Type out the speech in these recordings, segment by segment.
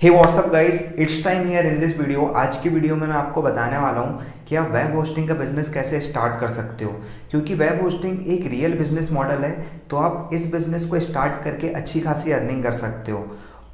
Hey what's up guys, it's time here in this video. आज की video में मैं आपको बताने वाला हूँ कि आप वेब होस्टिंग का बिजनेस कैसे स्टार्ट कर सकते हो। क्योंकि वेब होस्टिंग एक रियल बिजनेस मॉडल है, तो आप इस बिजनेस को स्टार्ट करके अच्छी खासी अर्निंग कर सकते हो।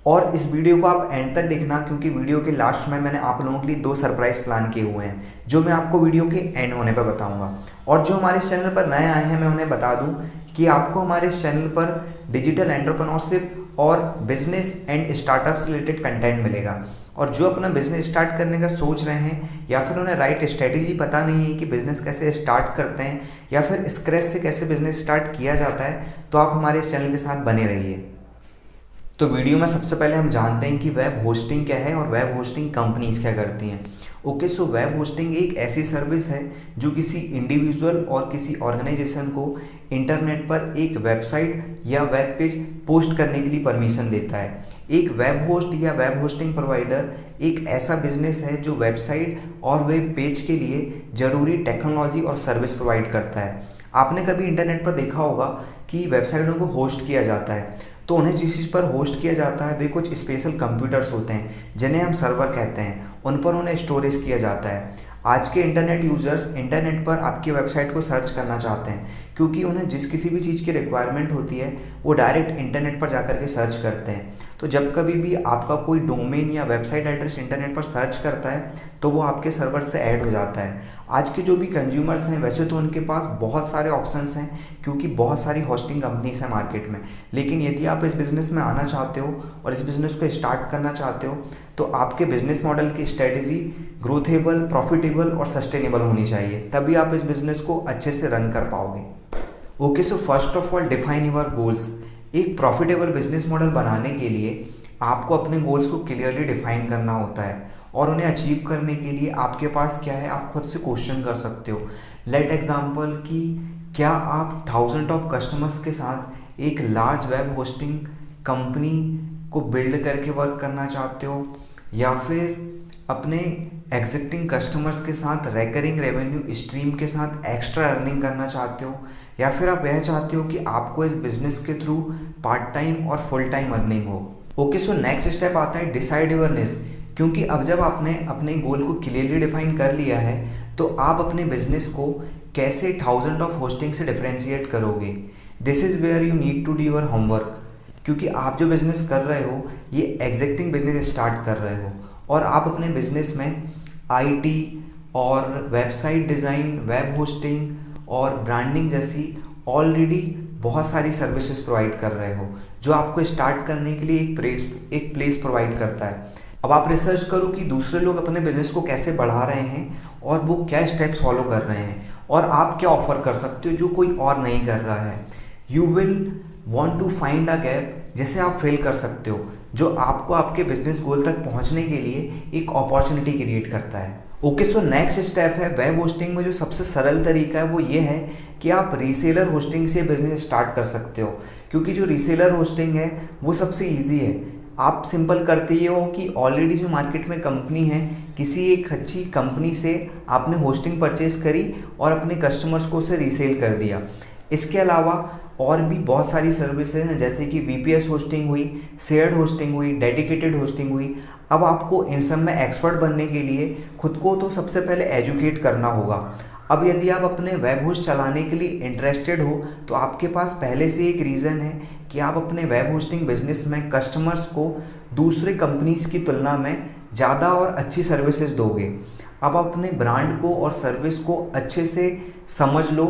और इस वीडियो को आप एंड तक देखना, क्योंकि वीडियो के लास्ट में मैंने आप लोगों के लिए 2 सरप्राइज प्लान किए हुए हैं जो मैं आपको वीडियो के एंड होने पर बताऊंगा। और जो हमारे इस चैनल पर नए आए हैं, मैं उन्हें बता दूं कि आपको हमारे इस चैनल पर डिजिटल एंटरप्रेन्योरशिप और बिजनेस एंड स्टार्टअप से रिलेटेड कंटेंट मिलेगा। और जो अपना बिजनेस स्टार्ट करने का सोच रहे हैं या फिर उन्हें राइट स्ट्रेटेजी पता नहीं है कि बिजनेस कैसे स्टार्ट करते हैं या फिर स्क्रैच से कैसे बिजनेस स्टार्ट किया जाता है, तो आप हमारे इस चैनल के साथ बने रहिए। तो वीडियो में सबसे पहले हम जानते हैं कि वेब होस्टिंग क्या है और वेब होस्टिंग कंपनीज क्या करती हैं। ओके, सो वेब होस्टिंग एक ऐसी सर्विस है जो किसी इंडिविजुअल और किसी ऑर्गेनाइजेशन को इंटरनेट पर एक वेबसाइट या वेब पेज पोस्ट करने के लिए परमिशन देता है। एक वेब होस्ट या वेब होस्टिंग प्रोवाइडर एक ऐसा बिजनेस है जो वेबसाइट और वेब पेज के लिए ज़रूरी टेक्नोलॉजी और सर्विस प्रोवाइड करता है। आपने कभी इंटरनेट पर देखा होगा कि वेबसाइटों को होस्ट किया जाता है, तो उन्हें जिस चीज़ पर होस्ट किया जाता है वे कुछ स्पेशल कंप्यूटर्स होते हैं जिन्हें हम सर्वर कहते हैं, उन पर उन्हें स्टोरेज किया जाता है। आज के इंटरनेट यूज़र्स इंटरनेट पर आपकी वेबसाइट को सर्च करना चाहते हैं, क्योंकि उन्हें जिस किसी भी चीज़ की रिक्वायरमेंट होती है वो डायरेक्ट इंटरनेट पर जाकर के सर्च करते हैं। तो जब कभी भी आपका कोई डोमेन या वेबसाइट एड्रेस इंटरनेट पर सर्च करता है तो वो आपके सर्वर से ऐड हो जाता है। आज के जो भी कंज्यूमर्स हैं, वैसे तो उनके पास बहुत सारे ऑप्शंस हैं क्योंकि बहुत सारी होस्टिंग कंपनीज हैं मार्केट में, लेकिन यदि आप इस बिज़नेस में आना चाहते हो और इस बिज़नेस को स्टार्ट करना चाहते हो तो आपके बिजनेस मॉडल की स्ट्रेटेजी ग्रोथेबल, प्रॉफिटेबल और सस्टेनेबल होनी चाहिए, तभी आप इस बिज़नेस को अच्छे से रन कर पाओगे। Okay, so first of all define your goals. एक प्रॉफिटेबल बिजनेस मॉडल बनाने के लिए आपको अपने गोल्स को क्लियरली डिफाइन करना होता है और उन्हें अचीव करने के लिए आपके पास क्या है, आप खुद से क्वेश्चन कर सकते हो। लेट एग्जाम्पल कि क्या आप 1000 ऑफ कस्टमर्स के साथ एक लार्ज वेब होस्टिंग कंपनी को बिल्ड करके वर्क करना चाहते हो, या फिर अपने एग्जिस्टिंग कस्टमर्स के साथ रिकरिंग रेवेन्यू स्ट्रीम के साथ एक्स्ट्रा अर्निंग करना चाहते हो, या फिर आप यह चाहते हो कि आपको इस बिजनेस के थ्रू पार्ट टाइम और फुल टाइम अर्निंग हो। ओके, सो नेक्स्ट स्टेप आता है डिसाइड योर निश। क्योंकि अब जब आपने अपने गोल को क्लियरली डिफाइन कर लिया है तो आप अपने बिजनेस को कैसे 1000 ऑफ होस्टिंग से डिफरेंशिएट करोगे। This is where you need to do your homework. क्योंकि आप जो बिज़नेस कर रहे हो ये एग्जिस्टिंग बिजनेस स्टार्ट कर रहे हो और आप अपने बिजनेस में आईटी और वेबसाइट डिज़ाइन, वेब होस्टिंग और ब्रांडिंग जैसी ऑलरेडी बहुत सारी सर्विसेज प्रोवाइड कर रहे हो, जो आपको स्टार्ट करने के लिए एक प्लेस प्रोवाइड करता है। अब आप रिसर्च करो कि दूसरे लोग अपने बिजनेस को कैसे बढ़ा रहे हैं और वो क्या स्टेप्स फॉलो कर रहे हैं और आप क्या ऑफर कर सकते हो जो कोई और नहीं कर रहा है। You will want to find a gap जिसे आप फिल कर सकते हो, जो आपको आपके बिजनेस गोल तक पहुंचने के लिए एक अपॉर्चुनिटी क्रिएट करता है। ओके, सो नेक्स्ट स्टेप है वेब होस्टिंग में जो सबसे सरल तरीका है वो ये है कि आप रीसेलर होस्टिंग से बिजनेस स्टार्ट कर सकते हो। क्योंकि जो रीसेलर होस्टिंग है वो सबसे ईजी है। आप सिंपल करते ये हो कि ऑलरेडी जो मार्केट में कंपनी है, किसी एक अच्छी कंपनी से आपने होस्टिंग परचेज करी और अपने कस्टमर्स को उसे रीसेल कर दिया। इसके अलावा और भी बहुत सारी सर्विसेज हैं, जैसे कि वीपीएस होस्टिंग हुई, शेयर्ड होस्टिंग हुई, डेडिकेटेड होस्टिंग हुई। अब आपको इन सब में एक्सपर्ट बनने के लिए खुद को तो सबसे पहले एजुकेट करना होगा। अब यदि आप अपने वेब होस्ट चलाने के लिए इंटरेस्टेड हो तो आपके पास पहले से एक रीज़न है कि आप अपने वेब होस्टिंग बिजनेस में कस्टमर्स को दूसरे कंपनीज की तुलना में ज़्यादा और अच्छी सर्विसेज दोगे। अब अपने ब्रांड को और सर्विस को अच्छे से समझ लो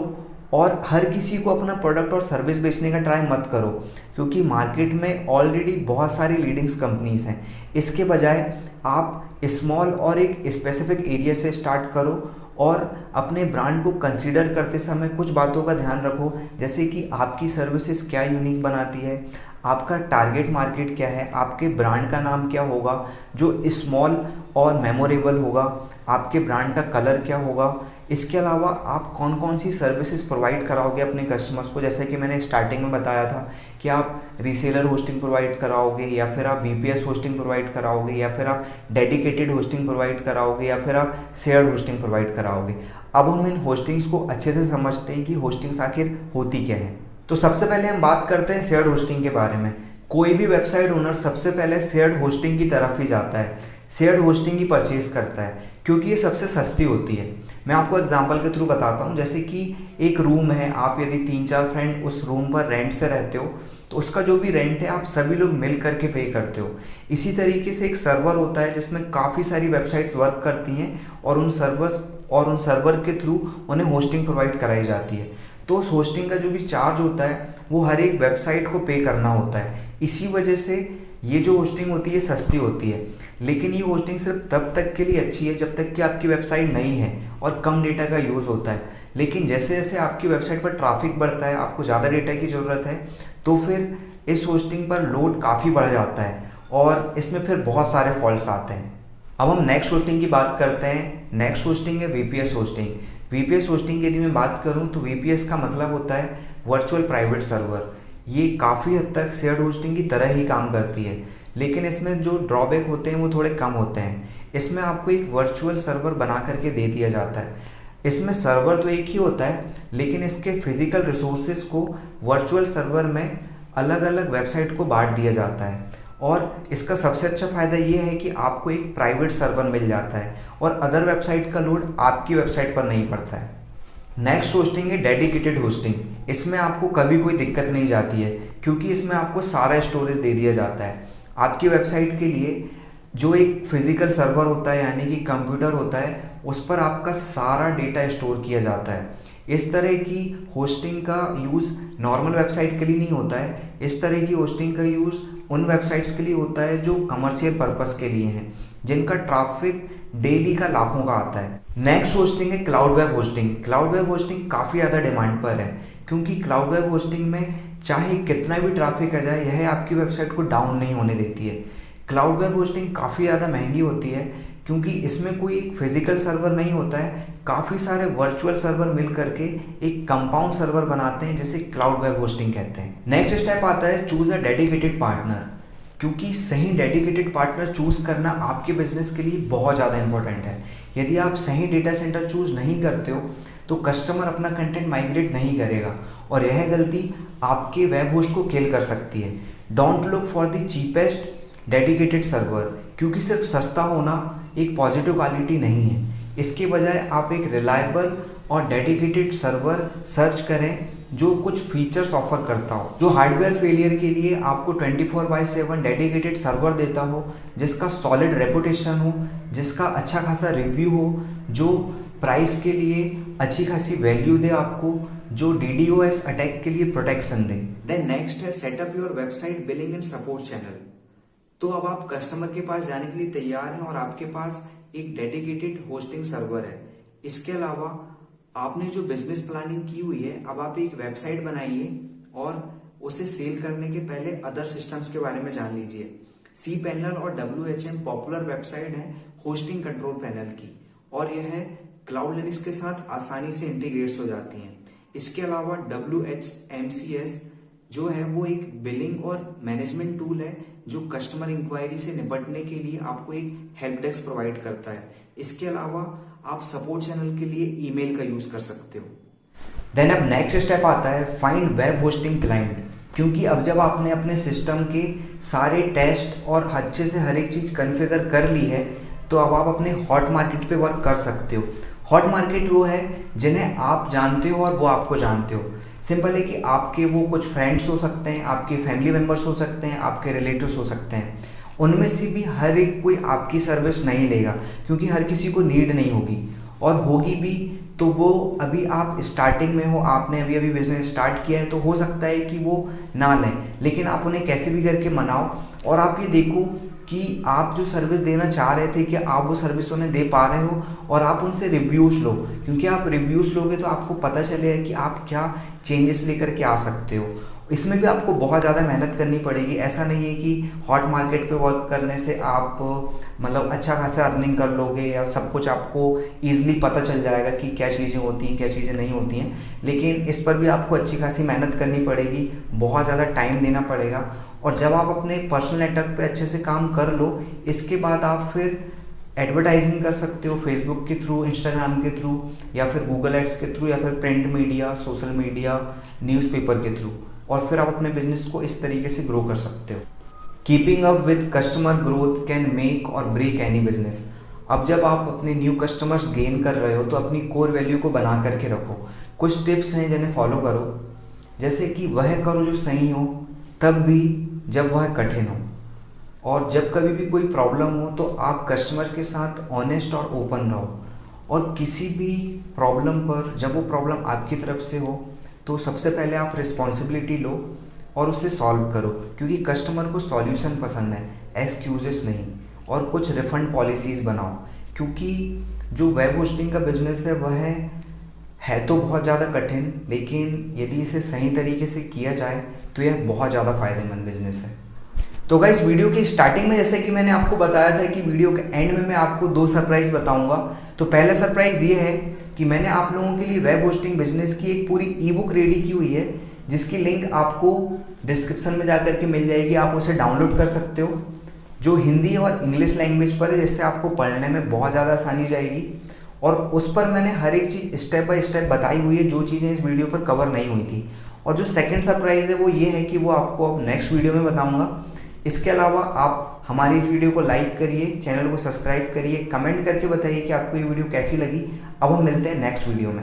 और हर किसी को अपना प्रोडक्ट और सर्विस बेचने का ट्राई मत करो, क्योंकि मार्केट में ऑलरेडी बहुत सारी लीडिंग्स कंपनीज हैं। इसके बजाय आप स्मॉल और एक स्पेसिफिक एरिया से स्टार्ट करो और अपने ब्रांड को कंसीडर करते समय कुछ बातों का ध्यान रखो, जैसे कि आपकी सर्विसेज क्या यूनिक बनाती है, आपका टारगेट मार्केट क्या है, आपके ब्रांड का नाम क्या होगा जो स्मॉल और मेमोरेबल होगा, आपके ब्रांड का कलर क्या होगा। इसके अलावा आप कौन कौन सी सर्विसेज प्रोवाइड कराओगे अपने कस्टमर्स को, जैसे कि मैंने स्टार्टिंग में बताया था कि आप रीसेलर होस्टिंग प्रोवाइड कराओगे, या फिर आप वीपीएस होस्टिंग प्रोवाइड कराओगे, या फिर आप डेडिकेटेड होस्टिंग प्रोवाइड कराओगे, या फिर आप शेयर्ड होस्टिंग प्रोवाइड कराओगे। अब हम इन होस्टिंग्स को अच्छे से समझते हैं कि होस्टिंग्स आखिर होती क्या है। तो सबसे पहले हम बात करते हैं शेयर्ड होस्टिंग के बारे में। कोई भी वेबसाइट ओनर सबसे पहले शेयर्ड होस्टिंग की तरफ ही जाता है, शेयर्ड होस्टिंग ही परचेज करता है, क्योंकि ये सबसे सस्ती होती है। मैं आपको एग्जांपल के थ्रू बताता हूँ। जैसे कि एक रूम है, आप यदि 3-4 फ्रेंड उस रूम पर रेंट से रहते हो, तो उसका जो भी रेंट है आप सभी लोग मिल करके पे करते हो। इसी तरीके से एक सर्वर होता है जिसमें काफ़ी सारी वेबसाइट्स वर्क करती हैं और उन सर्वर के थ्रू उन्हें होस्टिंग प्रोवाइड कराई जाती है। तो उस होस्टिंग का जो भी चार्ज होता है वो हर एक वेबसाइट को पे करना होता है। इसी वजह से ये जो होस्टिंग होती है सस्ती होती है। लेकिन ये होस्टिंग सिर्फ तब तक के लिए अच्छी है जब तक कि आपकी वेबसाइट नई है और कम डेटा का यूज़ होता है। लेकिन जैसे जैसे आपकी वेबसाइट पर ट्रैफिक बढ़ता है, आपको ज़्यादा डेटा की ज़रूरत है, तो फिर इस होस्टिंग पर लोड काफ़ी बढ़ जाता है और इसमें फिर बहुत सारे फॉल्ट्स आते हैं। अब हम नेक्स्ट होस्टिंग की बात करते हैं। नेक्स्ट होस्टिंग है वीपीएस होस्टिंग। वीपीएस होस्टिंग की यदि मैं बात करूं तो वीपीएस का मतलब होता है वर्चुअल प्राइवेट सर्वर। ये काफ़ी हद तक शेयर्ड होस्टिंग की तरह ही काम करती है, लेकिन इसमें जो ड्रॉबैक होते हैं वो थोड़े कम होते हैं। इसमें आपको एक वर्चुअल सर्वर बना करके दे दिया जाता है। इसमें सर्वर तो एक ही होता है, लेकिन इसके फिजिकल रिसोर्सेज को वर्चुअल सर्वर में अलग अलग वेबसाइट को बांट दिया जाता है। और इसका सबसे अच्छा फ़ायदा ये है कि आपको एक प्राइवेट सर्वर मिल जाता है और अदर वेबसाइट का लोड आपकी वेबसाइट पर नहीं पड़ता है। नेक्स्ट होस्टिंग है डेडिकेटेड होस्टिंग। इसमें आपको कभी कोई दिक्कत नहीं जाती है, क्योंकि इसमें आपको सारा स्टोरेज दे दिया जाता है। आपकी वेबसाइट के लिए जो एक फिजिकल सर्वर होता है, यानी कि कंप्यूटर होता है, उस पर आपका सारा डेटा स्टोर किया जाता है। इस तरह की होस्टिंग का यूज़ नॉर्मल वेबसाइट के लिए नहीं होता है। इस तरह की होस्टिंग का यूज़ उन वेबसाइट्स के लिए होता है जो कमर्शियल पर्पस के लिए हैं, जिनका ट्रैफिक डेली का लाखों का आता है। नेक्स्ट होस्टिंग है cloud web hosting. Cloud web hosting काफ़ी ज़्यादा डिमांड पर है, क्योंकि क्लाउड वेब होस्टिंग में चाहे कितना भी ट्रैफिक आ जाए, यह आपकी वेबसाइट को डाउन नहीं होने देती है। क्लाउड वेब होस्टिंग काफ़ी ज़्यादा महंगी होती है, क्योंकि इसमें कोई एक फिजिकल सर्वर नहीं होता है। काफ़ी सारे वर्चुअल सर्वर मिल करके एक कंपाउंड सर्वर बनाते हैं, जिसे क्लाउड वेब होस्टिंग कहते हैं। नेक्स्ट स्टेप आता है चूज़ अ डेडिकेटेड पार्टनर, क्योंकि सही डेडिकेटेड पार्टनर चूज़ करना आपके बिजनेस के लिए बहुत ज़्यादा इंपॉर्टेंट है। यदि आप सही डेटा सेंटर चूज़ नहीं करते हो तो कस्टमर अपना कंटेंट माइग्रेट नहीं करेगा और यह गलती आपके वेब होस्ट को किल कर सकती है। Don't look for the cheapest dedicated server, क्योंकि सिर्फ सस्ता होना एक पॉजिटिव क्वालिटी नहीं है। इसके बजाय आप एक रिलायबल और डेडिकेटेड सर्वर सर्च करें जो कुछ फीचर्स ऑफर करता हो, जो हार्डवेयर फेलियर के लिए आपको 24/7 डेडिकेटेड सर्वर देता हो, जिसका सॉलिड रेपुटेशन हो, जिसका अच्छा खासा रिव्यू हो, जो प्राइस के लिए अच्छी खासी वैल्यू दे आपको, जो DDoS अटैक के लिए प्रोटेक्शन दे। देन नेक्स्ट है setup your website billing and support channel. तो अब आप कस्टमर के पास जाने के लिए तैयार हैं और आपके पास एक डेडिकेटेड होस्टिंग सर्वर है। इसके अलावा आपने जो बिजनेस प्लानिंग की हुई है, अब आप एक वेबसाइट बनाइए और उसे सेल करने के पहले अदर सिस्टम्स के बारे में जान लीजिए। cPanel और WHM पॉपुलर वेबसाइट है होस्टिंग कंट्रोल पैनल की, और यह क्लाउड लिनक्स के साथ आसानी से इंटीग्रेट हो जाती हैं। इसके अलावा WHMCS जो है वो एक बिलिंग और मैनेजमेंट टूल है, जो कस्टमर इंक्वायरी से निपटने के लिए आपको एक हेल्प डेस्क प्रोवाइड करता है। इसके अलावा आप सपोर्ट चैनल के लिए ईमेल का यूज कर सकते हो। देन अब नेक्स्ट स्टेप आता है फाइंड वेब होस्टिंग क्लाइंट, क्योंकि अब जब आपने अपने सिस्टम के सारे टेस्ट और अच्छे से हर एक चीज़ कॉन्फ़िगर कर ली है, तो अब आप अपने हॉट मार्केट पे वर्क कर सकते हो। हॉट मार्केट वो है जिन्हें आप जानते हो और वो आपको जानते हो। सिंपल है कि आपके वो कुछ फ्रेंड्स हो सकते हैं, आपके फैमिली मेम्बर्स हो सकते हैं, आपके रिलेटिव्स हो सकते हैं। उनमें से भी हर एक कोई आपकी सर्विस नहीं लेगा, क्योंकि हर किसी को नीड नहीं होगी, और होगी भी तो वो अभी आप स्टार्टिंग में हो, आपने अभी अभी बिजनेस स्टार्ट किया है, तो हो सकता है कि वो ना लें। लेकिन आप उन्हें कैसे भी करके मनाओ और आप ये देखो कि आप जो सर्विस देना चाह रहे थे कि आप वो सर्विस उन्हें दे पा रहे हो, और आप उनसे रिव्यूज़ लो, क्योंकि आप रिव्यूज़ लोगे तो आपको पता चलेगा कि आप क्या चेंजेस लेकर के आ सकते हो। इसमें भी आपको बहुत ज़्यादा मेहनत करनी पड़ेगी। ऐसा नहीं है कि हॉट मार्केट पे वर्क करने से आप मतलब अच्छा खासा अर्निंग कर लोगे या सब कुछ आपको ईजिली पता चल जाएगा कि क्या चीज़ें होती हैं क्या चीज़ें नहीं होती हैं। लेकिन इस पर भी आपको अच्छी खासी मेहनत करनी पड़ेगी, बहुत ज़्यादा टाइम देना पड़ेगा। और जब आप अपने पर्सनल नेटवर्क पे अच्छे से काम कर लो, इसके बाद आप फिर एडवर्टाइजिंग कर सकते हो फेसबुक के थ्रू, इंस्टाग्राम के थ्रू, या फिर गूगल एड्स के थ्रू, या फिर print media, social media, newspaper के थ्रू। और फिर आप अपने बिजनेस को इस तरीके से ग्रो कर सकते हो। Keeping up with customer growth can make और ब्रेक एनी बिजनेस। अब जब आप अपने न्यू कस्टमर्स गेन कर रहे हो तो अपनी कोर वैल्यू को बना करके रखो। कुछ टिप्स हैं जिन्हें फॉलो करो, जैसे कि वह करो जो सही हो तब भी जब वह कठिन हो, और जब कभी भी कोई प्रॉब्लम हो तो आप कस्टमर के साथ ऑनेस्ट और ओपन रहो, और किसी भी प्रॉब्लम पर जब वो प्रॉब्लम आपकी तरफ से हो तो सबसे पहले आप रिस्पॉन्सिबिलिटी लो और उसे सॉल्व करो, क्योंकि कस्टमर को सॉल्यूशन पसंद है, एक्सक्यूजेस नहीं। और कुछ रिफंड पॉलिसीज़ बनाओ, क्योंकि जो वेब होस्टिंग का बिजनेस है वह है तो बहुत ज़्यादा कठिन, लेकिन यदि इसे सही तरीके से किया जाए तो यह बहुत ज़्यादा फ़ायदेमंद बिजनेस है। तो गाइस, वीडियो की स्टार्टिंग में जैसे कि मैंने आपको बताया था कि वीडियो के एंड में मैं आपको 2 सरप्राइज़ बताऊंगा। तो पहला सरप्राइज़ ये है कि मैंने आप लोगों के लिए वेब होस्टिंग बिजनेस की एक पूरी ई बुक रेडी की हुई है, जिसकी लिंक आपको डिस्क्रिप्शन में जाकर के मिल जाएगी। आप उसे डाउनलोड कर सकते हो, जो हिंदी और इंग्लिश लैंग्वेज पर है, जिससे आपको पढ़ने में बहुत ज़्यादा आसानी हो जाएगी। और उस पर मैंने हर एक चीज़ स्टेप बाय स्टेप बताई हुई है, जो चीज़ें इस वीडियो पर कवर नहीं हुई थी। और जो सेकंड सरप्राइज़ है वो ये है कि वो आपको अब नेक्स्ट वीडियो में बताऊंगा। इसके अलावा आप हमारी इस वीडियो को लाइक करिए, चैनल को सब्सक्राइब करिए, कमेंट करके बताइए कि आपको ये वीडियो कैसी लगी। अब हम मिलते हैं नेक्स्ट वीडियो में।